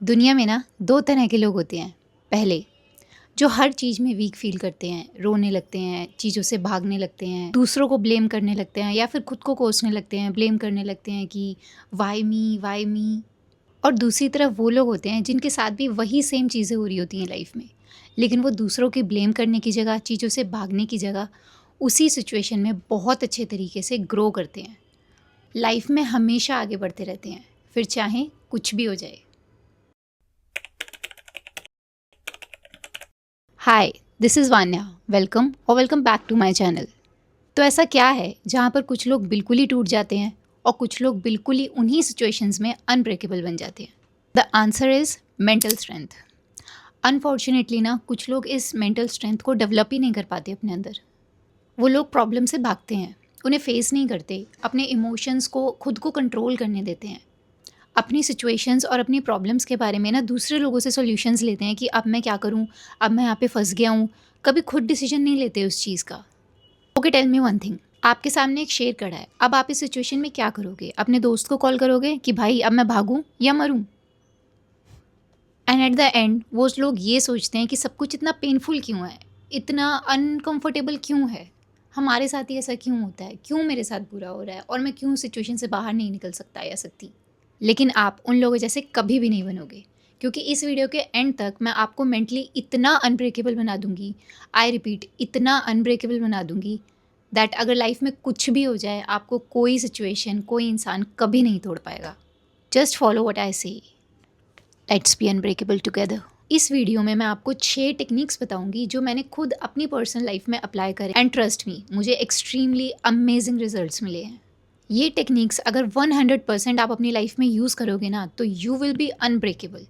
दुनिया में ना दो तरह के लोग होते हैं। पहले, जो हर चीज़ में वीक फील करते हैं, रोने लगते हैं, चीज़ों से भागने लगते हैं, दूसरों को ब्लेम करने लगते हैं या फिर खुद को कोसने लगते हैं, ब्लेम करने लगते हैं कि वाई मी। और दूसरी तरफ वो लोग होते हैं जिनके साथ भी वही सेम चीज़ें हो रही होती हैं लाइफ में, लेकिन वो दूसरों की ब्लेम करने की जगह, चीज़ों से भागने की जगह उसी सिचुएशन में बहुत अच्छे तरीके से ग्रो करते हैं। लाइफ में हमेशा आगे बढ़ते रहते हैं, फिर चाहे कुछ भी हो जाए। Hi, this is Vanya. Welcome back to my channel. तो ऐसा क्या है जहाँ पर कुछ लोग बिल्कुल ही टूट जाते हैं और कुछ लोग बिल्कुल ही उन्हीं सिचुएशंस में अनब्रेकेबल बन जाते हैं? The answer is mental strength. Unfortunately ना कुछ लोग इस मेंटल स्ट्रेंथ को डेवलप ही नहीं कर पाते अपने अंदर। वो लोग प्रॉब्लम से भागते हैं, उन्हें फेस नहीं करते, अपने इमोशंस को खुद को कंट्रोल करने देते हैं, अपनी सिचुएशंस और अपनी प्रॉब्लम्स के बारे में ना दूसरे लोगों से सॉल्यूशंस लेते हैं कि अब मैं क्या करूं, अब मैं यहाँ पे फंस गया हूँ। कभी खुद डिसीजन नहीं लेते उस चीज़ का। Okay, tell me one thing. आपके सामने एक शेर खड़ा है, अब आप इस सिचुएशन में क्या करोगे? अपने दोस्त को कॉल करोगे कि भाई अब मैं भागूं या मरूं? एंड एट द एंड वो लोग ये सोचते हैं कि सब कुछ इतना पेनफुल क्यों है, इतना अनकंफर्टेबल क्यों है, हमारे साथ ही ऐसा क्यों होता है, क्यों मेरे साथ बुरा हो रहा है और मैं क्यों सिचुएशन से बाहर नहीं निकल सकता या सकती। लेकिन आप उन लोगों जैसे कभी भी नहीं बनोगे, क्योंकि इस वीडियो के एंड तक मैं आपको मेंटली इतना अनब्रेकेबल बना दूंगी, आई रिपीट इतना अनब्रेकेबल बना दूंगी, दैट अगर लाइफ में कुछ भी हो जाए आपको कोई सिचुएशन, कोई इंसान कभी नहीं तोड़ पाएगा। जस्ट फॉलो व्हाट आई से। Let's be unbreakable together. इस वीडियो में मैं आपको 6 टेक्निक्स बताऊंगी जो मैंने खुद अपनी पर्सनल लाइफ में अप्लाई करे, एंड ट्रस्ट मी, मुझे एक्सट्रीमली अमेजिंग रिजल्ट्स मिले हैं। ये टेक्निक्स अगर 100% आप अपनी लाइफ में यूज़ करोगे ना तो यू विल बी अनब्रेकेबल।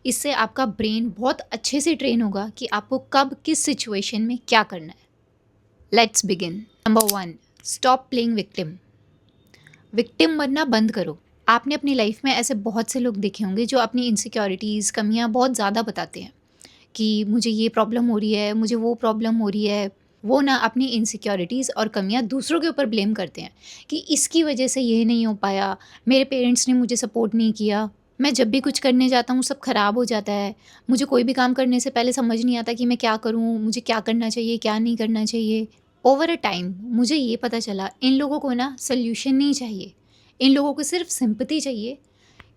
इससे आपका ब्रेन बहुत अच्छे से ट्रेन होगा कि आपको कब किस सिचुएशन में क्या करना है। Let's begin. Number 1, stop playing victim. Victim बनना बंद करो। आपने अपनी लाइफ में ऐसे बहुत से लोग देखे होंगे जो अपनी इनसिक्योरिटीज़, कमियां बहुत ज़्यादा बताते हैं कि मुझे ये प्रॉब्लम हो रही है, मुझे वो प्रॉब्लम हो रही है। वो ना अपनी इनसिक्योरिटीज़ और कमियां दूसरों के ऊपर ब्लेम करते हैं कि इसकी वजह से ये नहीं हो पाया, मेरे पेरेंट्स ने मुझे सपोर्ट नहीं किया, मैं जब भी कुछ करने जाता हूँ सब ख़राब हो जाता है, मुझे कोई भी काम करने से पहले समझ नहीं आता कि मैं क्या करूँ, मुझे क्या करना चाहिए, क्या नहीं करना चाहिए। ओवर अ टाइम मुझे ये पता चला इन लोगों को ना सल्यूशन नहीं चाहिए, इन लोगों को सिर्फ सिंपैथी चाहिए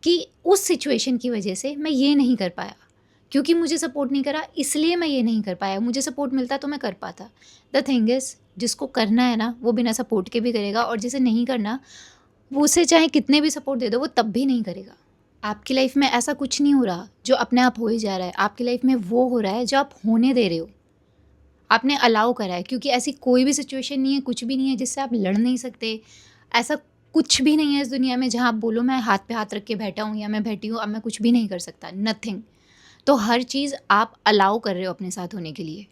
कि उस सिचुएशन की वजह से मैं ये नहीं कर पाया, क्योंकि मुझे सपोर्ट नहीं करा इसलिए मैं ये नहीं कर पाया, मुझे सपोर्ट मिलता तो मैं कर पाता। द थिंग इज़, जिसको करना है ना वो बिना सपोर्ट के भी करेगा, और जिसे नहीं करना वो उसे चाहे कितने भी सपोर्ट दे दो वो तब भी नहीं करेगा। आपकी लाइफ में ऐसा कुछ नहीं हो रहा जो अपने आप हो ही जा रहा है, आपकी लाइफ में वो हो रहा है जो आप होने दे रहे हो, आपने अलाउ करा है। क्योंकि ऐसी कोई भी सिचुएशन नहीं है, कुछ भी नहीं है जिससे आप लड़ नहीं सकते। ऐसा कुछ भी नहीं है इस दुनिया में जहाँ आप बोलो मैं हाथ पे हाथ रख के बैठा हूँ या मैं बैठी हूँ, अब मैं कुछ भी नहीं कर सकता। नथिंग। तो हर चीज़ आप अलाउ कर रहे हो अपने साथ होने के लिए।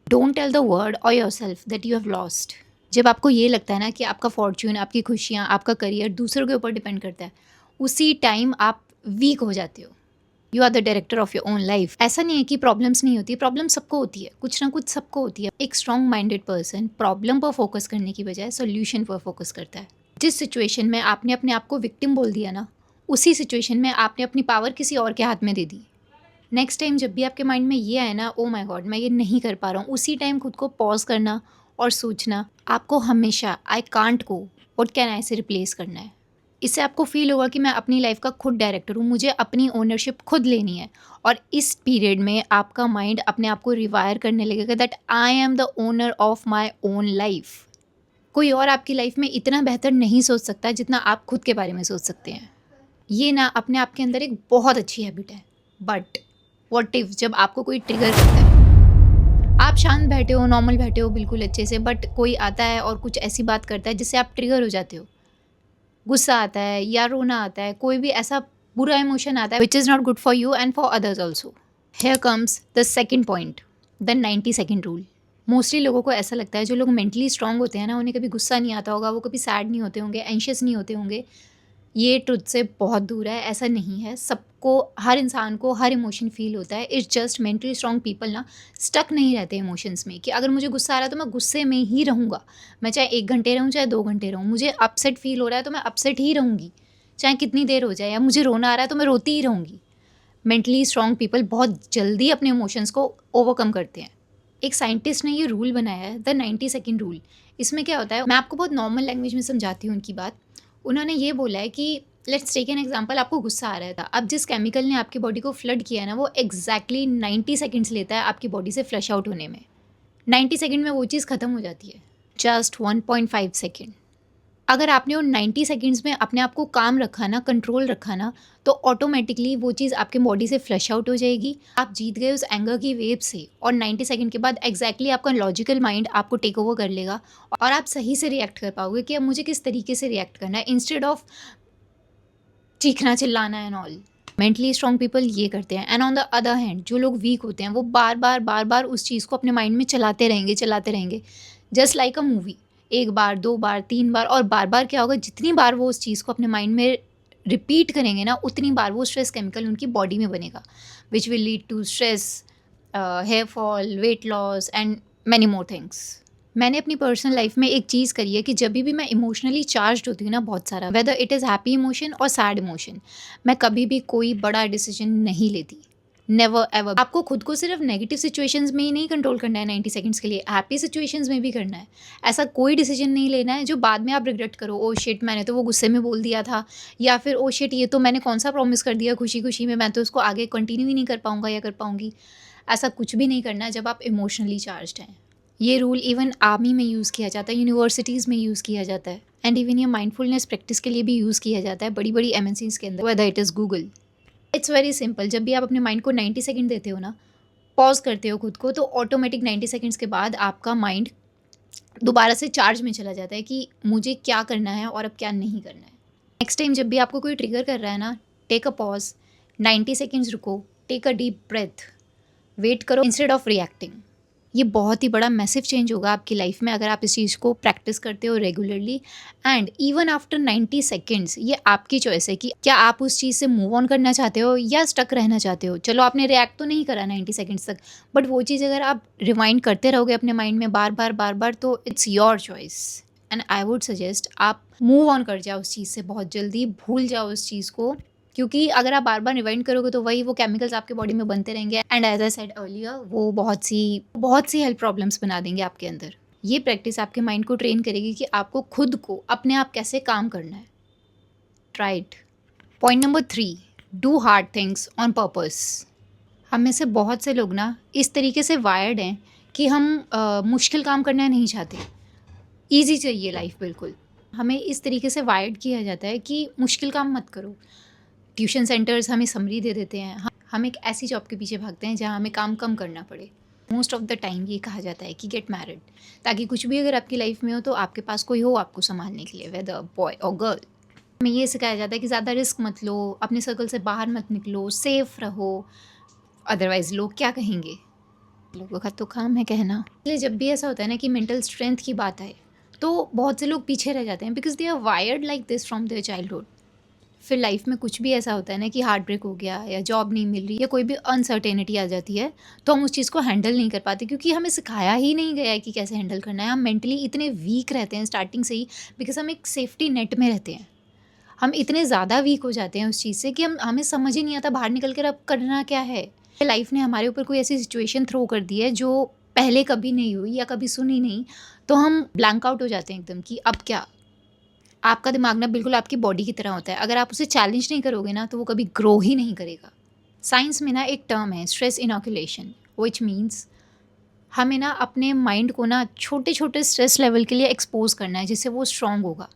डोंट टेल द वर्ल्ड और your self that you have lost. जब आपको ये लगता है ना कि आपका फॉर्च्यून, आपकी खुशियाँ, आपका करियर दूसरों के ऊपर डिपेंड करता है, उसी टाइम आप वीक हो जाते हो। You are the director of your own life. ऐसा नहीं है कि प्रॉब्लम्स नहीं होती, प्रॉब्लम सबको होती है, कुछ ना कुछ सबको होती है। एक स्ट्रॉन्ग माइंडेड पर्सन प्रॉब्लम पर फोकस करने की बजाय सोल्यूशन पर फोकस करता है। जिस सिचुएशन में आपने अपने आप को विक्टिम बोल दिया ना, उसी सिचुएशन में आपने अपनी पावर किसी और के हाथ में दे दी। नेक्स्ट टाइम जब भी आपके माइंड में ये आए ना, ओ माय गॉड मैं ये नहीं कर पा रहा हूँ, उसी टाइम खुद को पॉज करना और सोचना, आपको हमेशा आई कांट को व्हाट कैन आई से रिप्लेस करना है। इससे आपको फील होगा कि मैं अपनी लाइफ का खुद डायरेक्टर हूँ, मुझे अपनी ओनरशिप खुद लेनी है। और इस पीरियड में आपका माइंड अपने आप को रिवायर करने लगेगा that I am the owner of my own life. कोई और आपकी लाइफ में इतना बेहतर नहीं सोच सकता जितना आप खुद के बारे में सोच सकते हैं। ये ना अपने आप के अंदर एक बहुत अच्छी हैबिट है। बट व्हाट इफ जब आपको कोई ट्रिगर करता है, आप शांत बैठे हो, नॉर्मल बैठे हो बिल्कुल अच्छे से, बट कोई आता है और कुछ ऐसी बात करता है जिससे आप ट्रिगर हो जाते हो, गुस्सा आता है या रोना आता है, कोई भी ऐसा बुरा इमोशन आता है which is not good for you and for others also. Here comes the second point, the 90 second rule. Mostly लोगों को ऐसा लगता है, जो लोग मेंटली स्ट्रांग होते हैं ना, उन्हें कभी गुस्सा नहीं आता होगा, वो कभी सैड नहीं होते होंगे, एंशियस नहीं होते होंगे। ये ट्रुथ से बहुत दूर है, ऐसा नहीं है। सबको, हर इंसान को हर इमोशन फील होता है। It's just mentally strong people ना स्टक नहीं रहते इमोशंस में कि अगर मुझे गुस्सा आ रहा है तो मैं गुस्से में ही रहूँगा, मैं चाहे 1 घंटे रहूँ चाहे 2 घंटे रहूँ। मुझे अपसेट फील हो रहा है तो मैं अपसेट ही रहूँगी, चाहे कितनी देर हो जाए। या मुझे रोना आ रहा है तो मैं रोती ही रहूँगी। मेंटली स्ट्रॉन्ग पीपल बहुत जल्दी अपने इमोशंस को ओवरकम करते हैं। एक साइंटिस्ट ने ये रूल बनाया है, द 90 सेकेंड रूल। इसमें क्या होता है, मैं आपको बहुत नॉर्मल लैंग्वेज में समझाती हूँ उनकी बात। उन्होंने ये बोला है कि लेट्स टेक एन एग्जांपल, आपको गुस्सा आ रहा था, अब जिस केमिकल ने आपकी बॉडी को फ्लड किया है ना, वो एग्जैक्टली 90 सेकेंड्स लेता है आपकी बॉडी से फ्लश आउट होने में। 90 सेकेंड में वो चीज़ ख़त्म हो जाती है, जस्ट 1.5 सेकेंड। अगर आपने उन 90 सेकेंड्स में अपने आप को काम रखा ना, कंट्रोल रखा ना, तो ऑटोमेटिकली वो चीज़ आपके बॉडी से फ्लश आउट हो जाएगी। आप जीत गए उस एंगर की वेव से, और 90 सेकेंड के बाद एग्जैक्टली आपका लॉजिकल माइंड आपको टेक ओवर कर लेगा और आप सही से रिएक्ट कर पाओगे कि अब मुझे किस तरीके से रिएक्ट करना है, इंस्टेड ऑफ चीखना चिल्लाना and all. Mentally strong people ये करते हैं। And on the other hand जो लोग वीक होते हैं वो बार बार उस चीज़ को अपने माइंड में चलाते रहेंगे, जस्ट लाइक अ मूवी। एक बार, दो बार, तीन बार, और बार बार क्या होगा, जितनी बार वो उस चीज़ को अपने माइंड में रिपीट करेंगे ना, उतनी बार वो स्ट्रेस केमिकल उनकी बॉडी में बनेगा, which will lead to stress, hair fall, weight loss and many more things. मैंने अपनी पर्सनल लाइफ में एक चीज़ करी है कि जब भी मैं इमोशनली चार्ज होती हूँ ना, बहुत सारा, whether it is happy emotion और सैड इमोशन, मैं कभी भी कोई बड़ा डिसीजन नहीं लेती, नेवर एवर। आपको खुद को सिर्फ नेगेटिव सिचुएशंस में ही नहीं कंट्रोल करना है 90 सेकंड्स के लिए, हैप्पी सिचुएशंस में भी करना है। ऐसा कोई डिसीजन नहीं लेना है जो बाद में आप रिग्रेट करो, ओ शिट मैंने तो वो गुस्से में बोल दिया था, या फिर ओ शिट ये तो मैंने कौन सा प्रॉमिस कर दिया खुशी खुशी में, मैं तो उसको आगे कंटिन्यू ही नहीं कर पाऊंगा या कर पाऊंगी। ऐसा कुछ भी नहीं करना है जब आप इमोशनली चार्ज्ड हैं। ये रूल इवन आर्मी में यूज़ किया जाता है, यूनिवर्सिटीज़ में यूज़ किया जाता है, एंड इवन ये माइंडफुलनेस प्रैक्टिस के लिए भी यूज़ किया जाता है बड़ी बड़ी एमएनसीज़ के अंदर, whether it is Google. It's very simple. जब भी आप अपने माइंड को 90 सेकंड देते हो ना, पॉज करते हो खुद को, तो ऑटोमेटिक 90 सेकंड्स के बाद आपका माइंड दोबारा से चार्ज में चला जाता है कि मुझे क्या करना है और अब क्या नहीं करना है। नेक्स्ट टाइम जब भी आपको कोई ट्रिगर कर रहा है ना, टेक अ पॉज, 90 सेकेंड्स रुको, take a deep breath, wait करो इंस्टेड ऑफ रिएक्टिंग। ये बहुत ही बड़ा मैसिव चेंज होगा आपकी लाइफ में अगर आप इस चीज़ को प्रैक्टिस करते हो regularly. And even after 90 seconds ये आपकी चॉइस है कि क्या आप उस चीज़ से मूव ऑन करना चाहते हो या स्टक रहना चाहते हो। चलो आपने रिएक्ट तो नहीं करा 90 सेकेंड्स तक, बट वो चीज़ अगर आप रिवाइंड करते रहोगे अपने माइंड में बार बार, तो it's your choice. And I would suggest आप मूव ऑन कर जाओ उस चीज़ से, बहुत जल्दी भूल जाओ उस चीज़ को, क्योंकि अगर आप बार बार रिवाइंड करोगे तो वही वो केमिकल्स आपके बॉडी में बनते रहेंगे, and as I said earlier वो बहुत सी हेल्थ प्रॉब्लम्स बना देंगे आपके अंदर। ये प्रैक्टिस आपके माइंड को ट्रेन करेगी कि आपको खुद को अपने आप कैसे काम करना है। Try it. Point number 3, do hard things on purpose. हम में से बहुत से लोग ना इस तरीके से वायर्ड हैं कि हम मुश्किल काम करना नहीं चाहते, ईजी चाहिए लाइफ बिल्कुल। हमें इस तरीके से वायर्ड किया जाता है कि मुश्किल काम मत करो। ट्यूशन सेंटर्स हमें समरी दे देते हैं, हम एक ऐसी जॉब के पीछे भागते हैं जहाँ हमें काम कम करना पड़े। मोस्ट ऑफ द टाइम ये कहा जाता है कि गेट मैरिड, ताकि कुछ भी अगर आपकी लाइफ में हो तो आपके पास कोई हो आपको संभालने के लिए, वेदर बॉय और गर्ल। हमें ये सिखाया जाता है कि ज़्यादा रिस्क मत लो, अपने सर्कल से बाहर मत निकलो, सेफ रहो, अदरवाइज़ लोग क्या कहेंगे। लोगों का तो काम है कहना। इसलिए जब भी ऐसा होता है ना कि मेंटल स्ट्रेंथ की बात आए तो बहुत से लोग पीछे रह जाते हैं, because they are wired like this from their childhood. फिर लाइफ में कुछ भी ऐसा होता है ना कि हार्ट ब्रेक हो गया या जॉब नहीं मिल रही या कोई भी अनसर्टेनिटी आ जाती है, तो हम उस चीज़ को हैंडल नहीं कर पाते, क्योंकि हमें सिखाया ही नहीं गया है कि कैसे हैंडल करना है। हम मेंटली इतने वीक रहते हैं स्टार्टिंग से ही, बिकॉज हम एक सेफ्टी नेट में रहते हैं। हम इतने ज़्यादा वीक हो जाते हैं उस चीज़ से कि हमें समझ ही नहीं आता बाहर निकल कर अब करना क्या है। लाइफ ने हमारे ऊपर कोई ऐसी सिचुएशन थ्रो कर दी है जो पहले कभी नहीं हुई या कभी सुनी नहीं, तो हम ब्लैंक आउट हो जाते हैं एकदम कि अब क्या। आपका दिमाग ना बिल्कुल आपकी बॉडी की तरह होता है, अगर आप उसे चैलेंज नहीं करोगे ना तो वो कभी ग्रो ही नहीं करेगा। साइंस में ना एक टर्म है स्ट्रेस इनोकुलेशन, विच मीन्स हमें ना अपने माइंड को ना छोटे छोटे स्ट्रेस लेवल के लिए एक्सपोज करना है, जिससे वो स्ट्रॉन्ग होगा।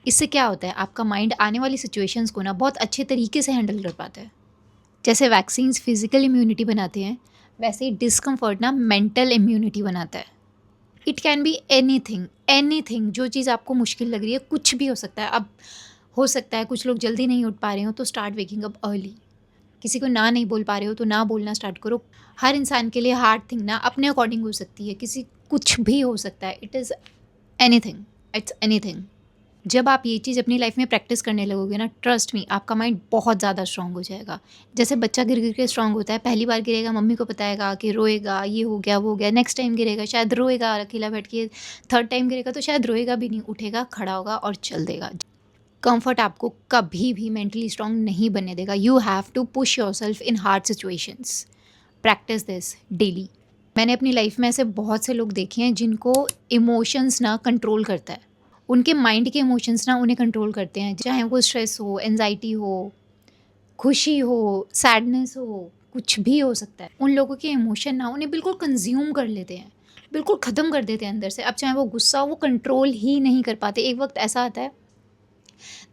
इससे क्या होता है, आपका माइंड आने वाली सिचुएशंस को ना बहुत अच्छे तरीके से हैंडल कर पाता है। जैसे वैक्सीन्स फिजिकल इम्यूनिटी बनाते हैं, वैसे ही डिस्कम्फर्ट ना मेंटल इम्यूनिटी बनाता है। इट कैन बी एनीथिंग, जो चीज़ आपको मुश्किल लग रही है, कुछ भी हो सकता है। अब हो सकता है कुछ लोग जल्दी नहीं उठ पा रहे हो तो स्टार्ट वेकिंग अप अर्ली। किसी को ना नहीं बोल पा रहे हो तो ना बोलना स्टार्ट करो। हर इंसान के लिए हार्ड थिंग ना अपने अकॉर्डिंग हो सकती है, किसी कुछ भी हो सकता है। It is anything, it's anything. जब आप ये चीज़ अपनी लाइफ में प्रैक्टिस करने लगोगे ना, ट्रस्ट मी, आपका माइंड बहुत ज़्यादा स्ट्रांग हो जाएगा। जैसे बच्चा गिर गिर के स्ट्रांग होता है, पहली बार गिरेगा मम्मी को बताएगा कि रोएगा, ये हो गया वो हो गया, नेक्स्ट टाइम गिरेगा शायद रोएगा अकेला बैठ के, थर्ड टाइम गिरेगा तो शायद रोएगा भी नहीं, उठेगा, खड़ा होगा और चल देगा। कंफर्ट आपको कभी भी मेंटली स्ट्रांग नहीं बनने देगा. You have to push yourself in hard situations. Practice this daily. मैंने अपनी लाइफ में ऐसे बहुत से लोग देखे हैं जिनको इमोशंस ना कंट्रोल करता है. उनके माइंड के इमोशंस ना उन्हें कंट्रोल करते हैं, चाहे वो स्ट्रेस हो, एंजाइटी हो, खुशी हो, सैडनेस हो, कुछ भी हो सकता है. उन लोगों के इमोशन ना उन्हें बिल्कुल कंज्यूम कर लेते हैं, बिल्कुल ख़त्म कर देते हैं अंदर से. अब चाहे वो गुस्सा हो, वो कंट्रोल ही नहीं कर पाते. एक वक्त ऐसा आता है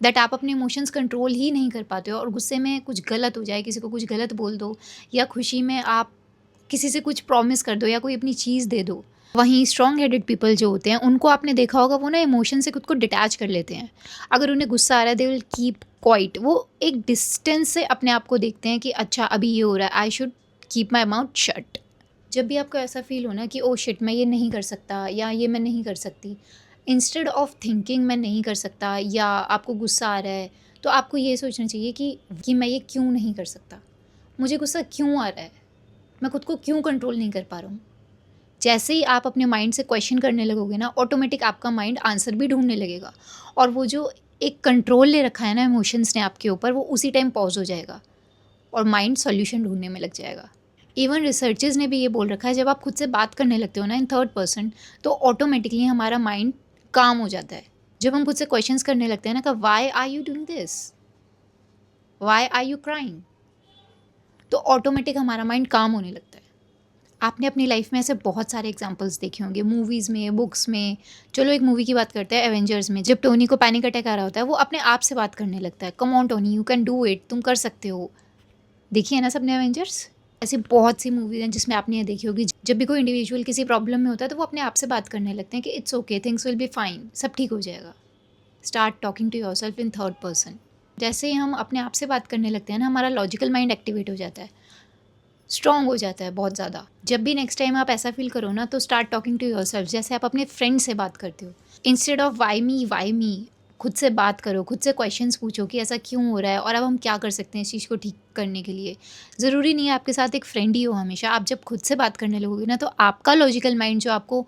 दैट आप अपने इमोशंस कंट्रोल ही नहीं कर पाते हो और गुस्से में कुछ गलत हो जाए, किसी को कुछ गलत बोल दो, या खुशी में आप किसी से कुछ प्रॉमिस कर दो या कोई अपनी चीज़ दे दो. वहीं स्ट्रॉन्ग हेडेड पीपल जो होते हैं उनको आपने देखा होगा, वो ना इमोशन से खुद को डिटैच कर लेते हैं. अगर उन्हें गुस्सा आ रहा है दे विल कीप क्वाइट. वो एक डिस्टेंस से अपने आप को देखते हैं कि अच्छा अभी ये हो रहा है, I should keep my mouth shut. जब भी आपको ऐसा फील हो ना कि ओ शिट मैं ये नहीं कर सकता या ये मैं नहीं कर सकती, इंस्टेड ऑफ थिंकिंग मैं नहीं कर सकता या आपको गुस्सा आ रहा है, तो आपको ये सोचना चाहिए कि मैं ये क्यों नहीं कर सकता, मुझे गुस्सा क्यों आ रहा है, मैं खुद को क्यों कंट्रोल नहीं कर पा रहा हूँ. जैसे ही आप अपने माइंड से क्वेश्चन करने लगोगे ना, ऑटोमेटिक आपका माइंड आंसर भी ढूंढने लगेगा और वो जो एक कंट्रोल ले रखा है ना इमोशंस ने आपके ऊपर, वो उसी टाइम पॉज हो जाएगा और माइंड सॉल्यूशन ढूंढने में लग जाएगा. इवन रिसर्चर्स ने भी ये बोल रखा है, जब आप खुद से बात करने लगते हो ना इन थर्ड पर्सन, तो ऑटोमेटिकली हमारा माइंड काम हो जाता है. जब हम खुद से क्वेश्चंस करने लगते हैं ना कि why are you doing this, why are you crying, तो ऑटोमेटिक हमारा माइंड काम होने लगता है. आपने अपनी लाइफ में ऐसे बहुत सारे एग्जांपल्स देखे होंगे, मूवीज़ में, बुक्स में. चलो एक मूवी की बात करते हैं, एवेंजर्स में जब टोनी को पैनिक अटैक आ रहा होता है, वो अपने आप से बात करने लगता है, come on Tony you can do it, तुम कर सकते हो. देखिए ना सबने एवेंजर्स. ऐसी बहुत सी मूवीज़ हैं जिसमें आपने ये देखी होगी, जब भी कोई इंडिविजुअल किसी प्रॉब्लम में होता है तो वो अपने आप से बात करने लगते हैं कि it's okay, things will be fine, सब ठीक हो जाएगा. Start talking to yourself in third person. जैसे ही हम अपने आप से बात करने लगते हैं ना, हमारा लॉजिकल माइंड एक्टिवेट हो जाता है, स्ट्रॉन्ग हो जाता है बहुत ज़्यादा. जब भी नेक्स्ट टाइम आप ऐसा फील करो ना, तो start talking to yourself, जैसे आप अपने फ्रेंड से बात करते हो. इंस्टेड ऑफ वाई मी, खुद से बात करो, खुद से क्वेश्चंस पूछो कि ऐसा क्यों हो रहा है और अब हम क्या कर सकते हैं इस चीज़ को ठीक करने के लिए. ज़रूरी नहीं है आपके साथ एक फ्रेंड ही हो हमेशा. आप जब खुद से बात करने लगोगे ना, तो आपका लॉजिकल माइंड जो आपको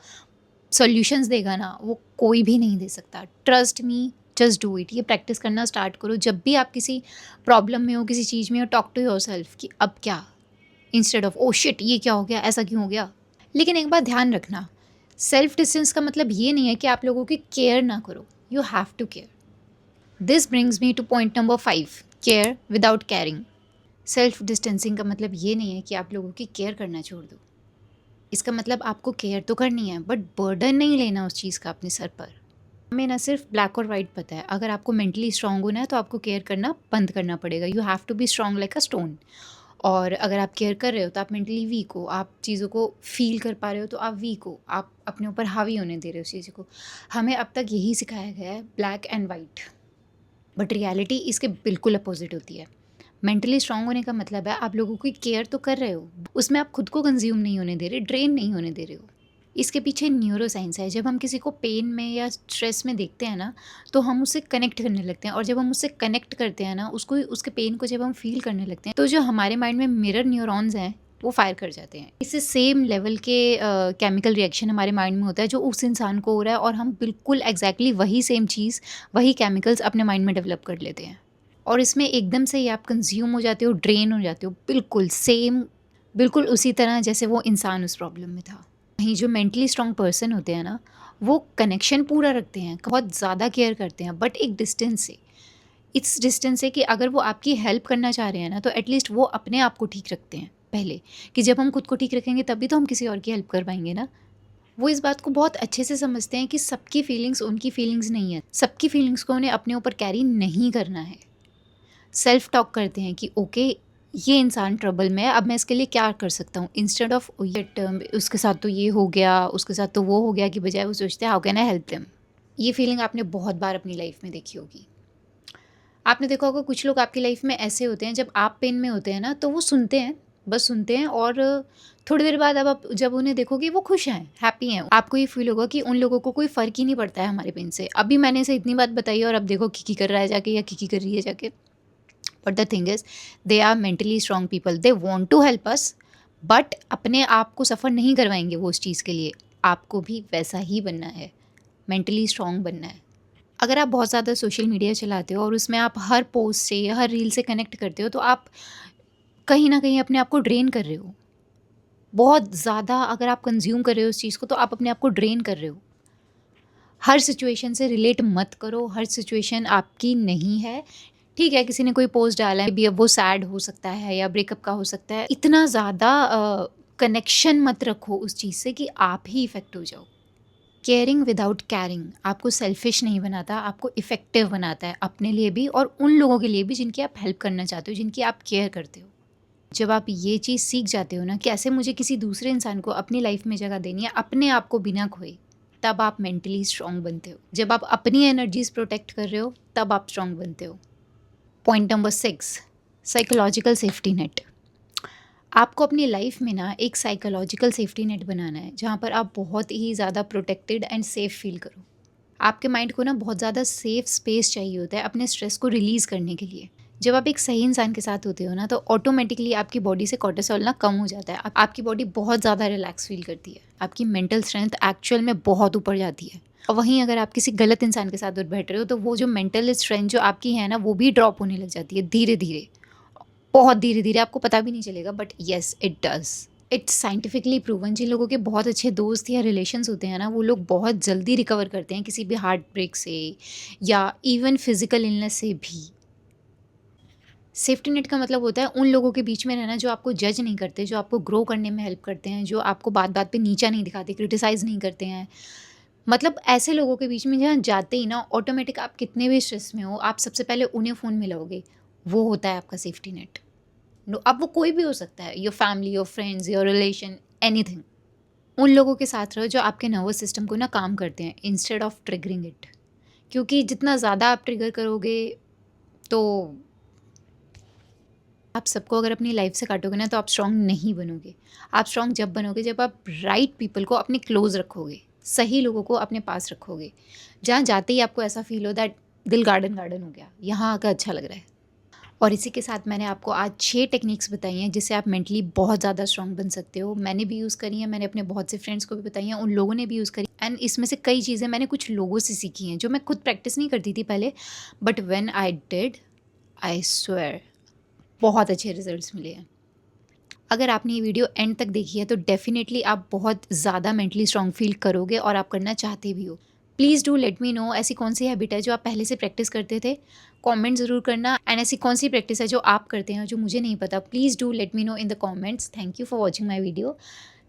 सॉल्यूशंस देगा ना, वो कोई भी नहीं दे सकता. Trust me, just do it. ये प्रैक्टिस करना स्टार्ट करो. जब भी आप किसी प्रॉब्लम में हो, किसी चीज़ में हो, टॉक टू योर सेल्फ कि अब क्या, इंस्टेड ऑफ ओ शिट ये क्या हो गया, ऐसा क्यों हो गया. लेकिन एक बात ध्यान रखना, सेल्फ डिस्टेंस का मतलब ये नहीं है कि आप लोगों की केयर ना करो. You have to care. This brings me to point number 5, care without caring. Self distancing का मतलब ये नहीं है कि आप लोगों की केयर करना छोड़ दो. इसका मतलब आपको केयर तो करनी है, बट बर्डन नहीं लेना उस चीज़ का अपने सर पर. हमें ना सिर्फ ब्लैक और वाइट पता है. अगर आपको मेंटली स्ट्रांग होना है तो आपको केयर करना बंद करना पड़ेगा. You have to be strong like a stone. और अगर आप केयर कर रहे हो तो आप मेंटली वीक हो, आप चीज़ों को फील कर पा रहे हो तो आप वीक हो, आप अपने ऊपर हावी होने दे रहे हो उस चीज़ को. हमें अब तक यही सिखाया गया है, black and white, but reality इसके बिल्कुल अपोजिट होती है. मेंटली स्ट्रांग होने का मतलब है आप लोगों की केयर तो कर रहे हो, उसमें आप खुद को कंज्यूम नहीं होने दे रहे, ड्रेन नहीं होने दे रहे हो. इसके पीछे न्यूरो साइंस है. जब हम किसी को पेन में या स्ट्रेस में देखते हैं ना, तो हम उससे कनेक्ट करने लगते हैं, और जब हम उससे कनेक्ट करते हैं ना, उसको, उसके पेन को जब हम फील करने लगते हैं, तो जो हमारे माइंड में मिरर न्यूरॉन्स हैं वो फायर कर जाते हैं. इससे सेम लेवल के केमिकल रिएक्शन हमारे माइंड में होता है जो उस इंसान को हो रहा है, और हम बिल्कुल एग्जैक्टली वही सेम चीज़, वही केमिकल्स अपने माइंड में डेवलप कर लेते हैं. और इसमें एकदम से ही आप कंज्यूम हो जाते हो, ड्रेन हो जाते हो, बिल्कुल सेम, बिल्कुल उसी तरह जैसे वो इंसान उस प्रॉब्लम में था. वहीं जो मेंटली स्ट्रांग पर्सन होते हैं ना, वो कनेक्शन पूरा रखते हैं, बहुत ज़्यादा केयर करते हैं, बट एक डिस्टेंस से. इस डिस्टेंस से कि अगर वो आपकी हेल्प करना चाह रहे हैं ना, तो एटलीस्ट वो अपने आप को ठीक रखते हैं पहले, कि जब हम खुद को ठीक रखेंगे तभी तो हम किसी और की हेल्प कर पाएंगे ना. वो इस बात को बहुत अच्छे से समझते हैं कि सबकी फीलिंग्स उनकी फीलिंग्स नहीं है, सबकी फीलिंग्स को उन्हें अपने ऊपर कैरी नहीं करना है. सेल्फ टॉक करते हैं कि ओके ये इंसान ट्रबल में है, अब मैं इसके लिए क्या कर सकता हूँ, इंस्टेड ऑफ उसके साथ तो ये हो गया, उसके साथ तो वो हो गया, कि बजाय वो सोचते हैं how can I help them. ये फीलिंग आपने बहुत बार अपनी लाइफ में देखी होगी. आपने देखा होगा कुछ लोग आपकी लाइफ में ऐसे होते हैं, जब आप पेन में होते हैं ना, तो वो सुनते हैं, बस सुनते हैं, और थोड़ी देर बाद अब आप जब उन्हें देखोगे वो खुश हैं, हैप्पी हैं. आपको ये फील होगा कि उन लोगों को कोई फ़र्क ही नहीं पड़ता है हमारे पेन से. अभी मैंने इसे इतनी बात बताई और अब देखो किकी कर रहा है जाके, या किकी कर रही है जाके. But the thing is, they are mentally strong people, they want to help us, but अपने आप को सफ़र नहीं करवाएंगे वो उस चीज़ के लिए. आपको भी वैसा ही बनना है, मेंटली स्ट्रांग बनना है. अगर आप बहुत ज़्यादा सोशल मीडिया चलाते हो और उसमें आप हर पोस्ट से या हर रील से कनेक्ट करते हो, तो आप कहीं न कहीं अपने आप को ड्रेन कर रहे हो। बहुत ज़्यादा अगर आप कंज़्यूम कर रहे हो उस चीज़ को, तो आप अपने आप को ड्रेन कर रहे हो। हर सिचुएशन से रिलेट मत करो, हर सिचुएशन आपकी नहीं है। ठीक है, किसी ने कोई पोस्ट डाला है, भी अब वो सैड हो सकता है या ब्रेकअप का हो सकता है। इतना ज़्यादा कनेक्शन मत रखो उस चीज़ से कि आप ही इफ़ेक्ट हो जाओ। केयरिंग विदाउट कैरिंग आपको सेल्फिश नहीं बनाता, आपको इफ़ेक्टिव बनाता है, अपने लिए भी और उन लोगों के लिए भी जिनकी आप हेल्प करना चाहते हो, जिनकी आप केयर करते हो। जब आप ये चीज़ सीख जाते हो ना, कैसे मुझे किसी दूसरे इंसान को अपनी लाइफ में जगह देनी है अपने आप को बिना खोए, तब आप मेंटली स्ट्रांग बनते हो। जब आप अपनी एनर्जीज प्रोटेक्ट कर रहे हो, तब आप स्ट्रांग बनते हो। Point number 6, psychological safety net. आपको अपनी लाइफ में ना एक साइकोलॉजिकल सेफ्टी नेट बनाना है, जहाँ पर आप बहुत ही ज़्यादा प्रोटेक्टेड एंड सेफ फील करो। आपके माइंड को ना बहुत ज़्यादा सेफ स्पेस चाहिए होता है अपने स्ट्रेस को रिलीज़ करने के लिए। जब आप एक सही इंसान के साथ होते हो ना, तो ऑटोमेटिकली आपकी बॉडी से कोर्टिसोल ना कम हो जाता है। आपकी बॉडी बहुत ज़्यादा रिलैक्स फील करती है, आपकी मेंटल स्ट्रेंथ एक्चुअल में बहुत ऊपर जाती है। और वहीं अगर आप किसी गलत इंसान के साथ उठ बैठ रहे हो, तो वो जो मेंटल स्ट्रेंथ जो आपकी है ना, वो भी ड्रॉप होने लग जाती है धीरे धीरे। बहुत धीरे धीरे, आपको पता भी नहीं चलेगा, but yes it does. It's scientifically proven. जिन लोगों के बहुत अच्छे दोस्त या रिलेशंस होते हैं ना, वो लोग बहुत जल्दी रिकवर करते हैं किसी भी हार्ट ब्रेक से या इवन फिजिकल इलनेस से भी। सेफ्टी नेट का मतलब होता है उन लोगों के बीच में रहना जो आपको जज नहीं करते, जो आपको ग्रो करने में हेल्प करते हैं, जो आपको बात बात पे नीचा नहीं दिखाते, क्रिटिसाइज़ नहीं करते हैं। मतलब ऐसे लोगों के बीच में जहाँ जाते ही ना, ऑटोमेटिक आप कितने भी स्ट्रेस में हो, आप सबसे पहले उन्हें फ़ोन मिलाओगे। वो होता है आपका सेफ्टी नेट। नो, अब वो कोई भी हो सकता है, your family, your friends, your relation, anything. उन लोगों के साथ रहो जो आपके नर्वस सिस्टम को ना काम करते हैं, इंस्टेड ऑफ ट्रिगरिंग इट। क्योंकि जितना ज़्यादा आप ट्रिगर करोगे, तो आप सबको अगर अपनी लाइफ से काटोगे ना, तो आप स्ट्रांग नहीं बनोगे। आप स्ट्रांग जब बनोगे जब आप राइट पीपल को अपने क्लोज रखोगे, सही लोगों को अपने पास रखोगे, जहाँ जाते ही आपको ऐसा फील हो दैट दिल गार्डन गार्डन हो गया, यहाँ आकर अच्छा लग रहा है। और इसी के साथ मैंने आपको आज 6 टेक्निक्स बताई हैं जिससे आप मेंटली बहुत ज़्यादा स्ट्रांग बन सकते हो। मैंने भी यूज़ करी हैं, मैंने अपने बहुत से फ्रेंड्स को भी बताई हैं, उन लोगों ने भी यूज़ करी। एंड इसमें से कई चीज़ें मैंने कुछ लोगों से सीखी हैं जो मैं खुद प्रैक्टिस नहीं करती थी पहले, but when I did, I swear बहुत अच्छे रिजल्ट्स मिले हैं। अगर आपने ये वीडियो एंड तक देखी है, तो डेफिनेटली आप बहुत ज़्यादा मेंटली स्ट्रांग फील करोगे और आप करना चाहते भी हो। Please do let me know ऐसी कौन सी हैबिट है जो आप पहले से प्रैक्टिस करते थे, कमेंट ज़रूर करना। एंड ऐसी कौन सी प्रैक्टिस है जो आप करते हैं जो मुझे नहीं पता, please do let me know in the comments. Thank you for watching my video.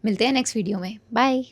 मिलते हैं नेक्स्ट वीडियो में। बाय।